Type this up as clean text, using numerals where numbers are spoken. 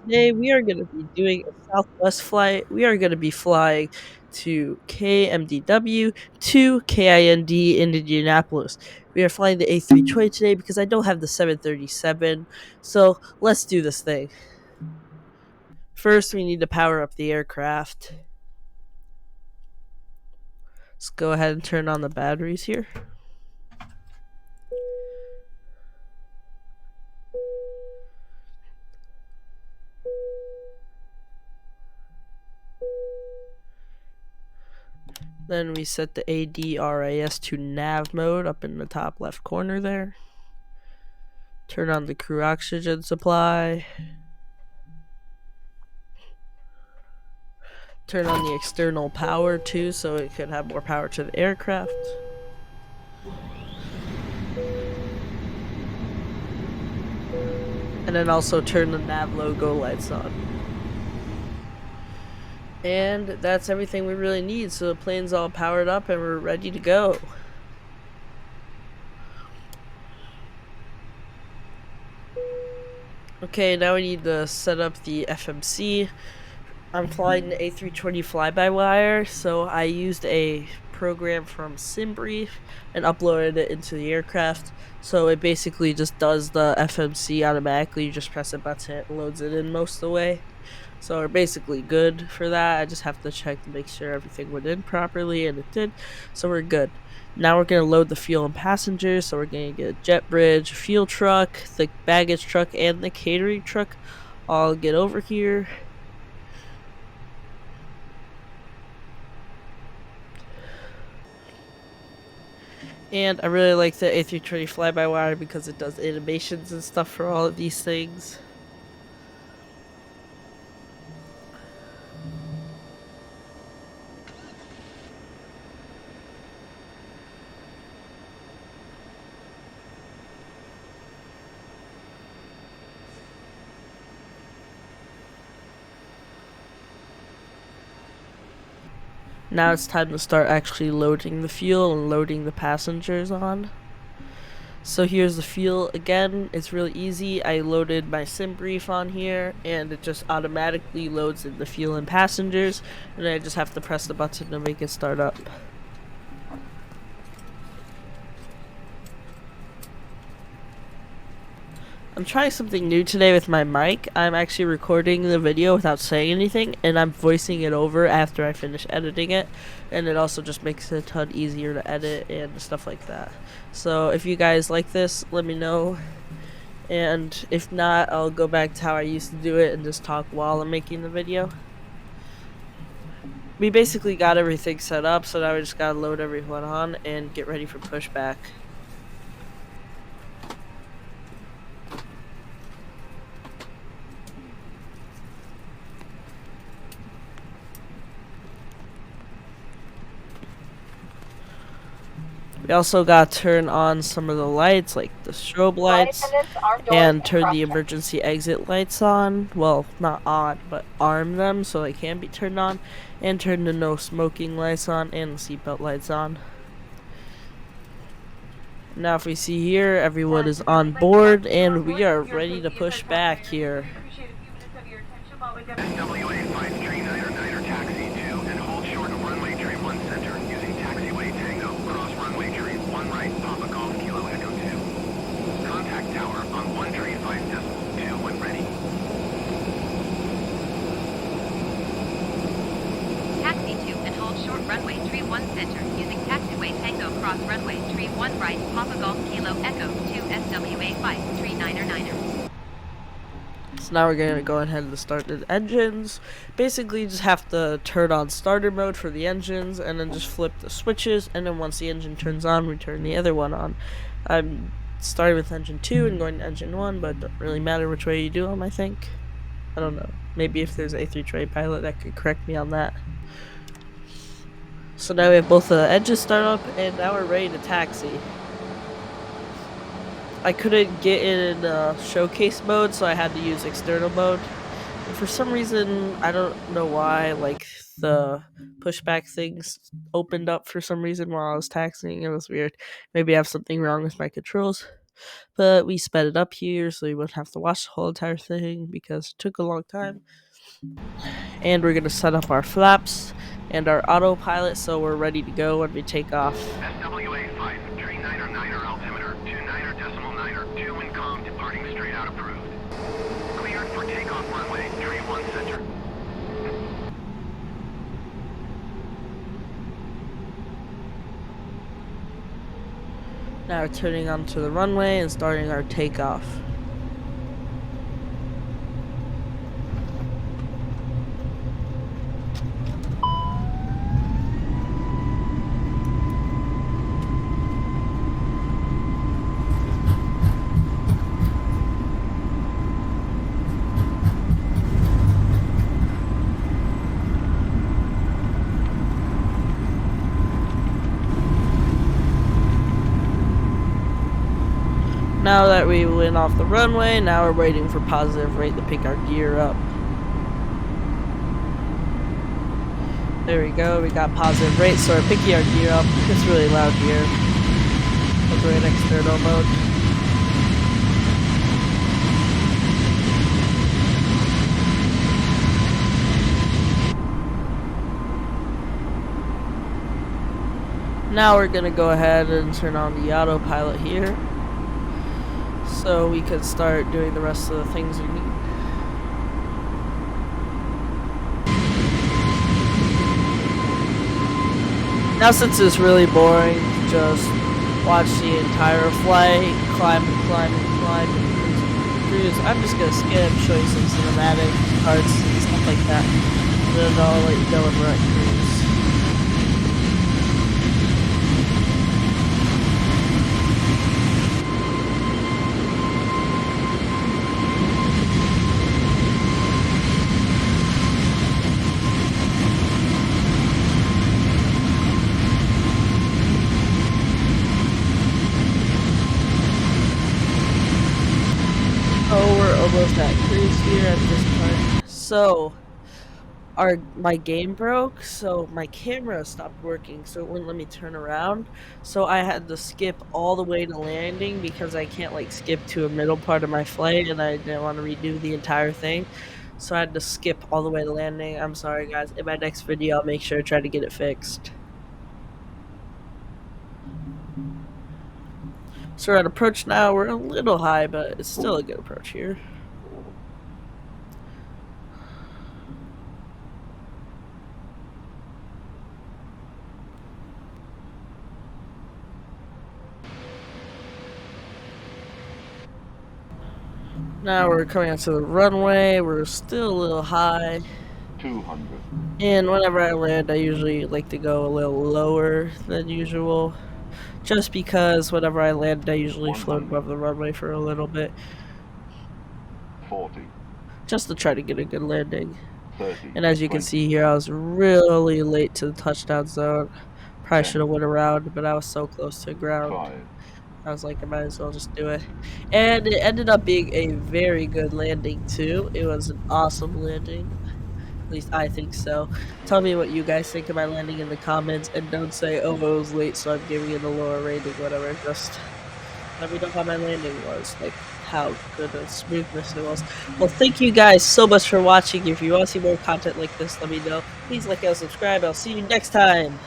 Today we are going to be doing a Southwest flight. We are going to be flying to KMDW to KIND in Indianapolis. We are flying the A320 today because I don't have the 737. So let's do this thing. First, we need to power up the aircraft. Let's go ahead and turn on the batteries here. Then we set the ADRAS to nav mode up in the top left corner there. Turn on the crew oxygen supply. Turn on the external power too so it could have more power to the aircraft. And then also turn the nav logo lights on. And that's everything we really need, so the plane's all powered up and we're ready to go. Okay, now we need to set up the FMC. I'm flying the A320 Fly By Wire, so I used a program from SimBrief and uploaded it into the aircraft. So it basically just does the FMC automatically. You just press a button, it loads it in most of the way. So we're basically good for that. I just have to check to make sure everything went in properly, and it did. So we're good. Now we're going to load the fuel and passengers. So we're going to get a jet bridge, fuel truck, the baggage truck, and the catering truck. I'll get over here. And I really like the A320 Fly-By-Wire because it does animations and stuff for all of these things. Now it's time to start actually loading the fuel and loading the passengers on. So here's the fuel again. It's really easy. I loaded my SimBrief on here and it just automatically loads in the fuel and passengers, and I just have to press the button to make it start up. I'm trying something new today with my mic. I'm actually recording the video without saying anything, and I'm voicing it over after I finish editing it, and it also just makes it a ton easier to edit and stuff like that. So if you guys like this, let me know, and if not, I'll go back to how I used to do it and just talk while I'm making the video. We basically got everything set up, so now we just gotta load everyone on and get ready for pushback. We also got to turn on some of the lights, like the strobe lights, and turn the emergency exit lights on. Well, not on, but arm them so they can be turned on, and turn the no smoking lights on and the seatbelt lights on. Now if we see here, everyone is on board and we are ready to push back here. FWA 5399 taxi 2 and hold short of runway tree 1 center using taxiway Tango, cross runway tree 1 right, Papa Golf Kilo Echo 2. Contact tower on 1 tree 5.2 when ready. Taxi 2 and hold short runway tree 1 center using taxiway Tango, cross runway tree 1 right, Papa Golf Kilo Echo 2 SWA 5399. So now we're going to go ahead and start the engines. Basically just have to turn on starter mode for the engines and then just flip the switches, and then once the engine turns on, we turn the other one on. I'm starting with engine 2 and going to engine 1, but it doesn't really matter which way you do them, I think. I don't know. Maybe if there's an A320 pilot that could correct me on that. So now we have both the engines start up, and now we're ready to taxi. I couldn't get in showcase mode, so I had to use external mode. And for some reason, I don't know why, like, the pushback things opened up for some reason while I was taxiing. It was weird. Maybe I have something wrong with my controls. but we sped it up here so we wouldn't have to watch the whole entire thing because it took a long time. And we're gonna set up our flaps and our autopilot so we're ready to go when we take off. SWA 5, tree 9er altimeter, 29er decimal 9er, 2 wind calm, departing straight out approved. Cleared for takeoff runway, tree 1 center. Now we're turning onto the runway and starting our takeoff. Now that we went off the runway, now we're waiting for positive rate to pick our gear up. There we go, we got positive rate, so we're picking our gear up. It's really loud here. Let's go in external mode. Now we're gonna go ahead and turn on the autopilot here, so we can start doing the rest of the things we need. Now since it's really boring to just watch the entire flight, climb and climb and climb and cruise, I'm just gonna skip, show you some cinematic parts and stuff like that. And then I'll let you know when we're at cruise. Oh, we're almost at cruise here at this part. So, my game broke, so my camera stopped working, so it wouldn't let me turn around. So I had to skip all the way to landing because I can't like skip to a middle part of my flight, and I didn't want to redo the entire thing. So I had to skip all the way to landing. I'm sorry, guys. In my next video, I'll make sure to try to get it fixed. So we're at approach now. We're a little high, but it's still a good approach here. Now we're coming onto the runway. We're still a little high. 200. And whenever I land, I usually like to go a little lower than usual. Just because whenever I land, I usually float above the runway for a little bit. 40. Just to try to get a good landing. 30. And as you can 20, see here, I was really late to the touchdown zone. Probably 10, should have went around, but I was so close to ground. 5. I was like, I might as well just do it. And it ended up being a very good landing too. It was an awesome landing. At least I think so. Tell me what you guys think of my landing in the comments, and don't say, oh, it was late, so I'm giving it a lower rating, whatever. Just let me know how my landing was, like how good and smoothness it was. Well, thank you guys so much for watching. If you want to see more content like this, let me know. Please like and subscribe. I'll see you next time.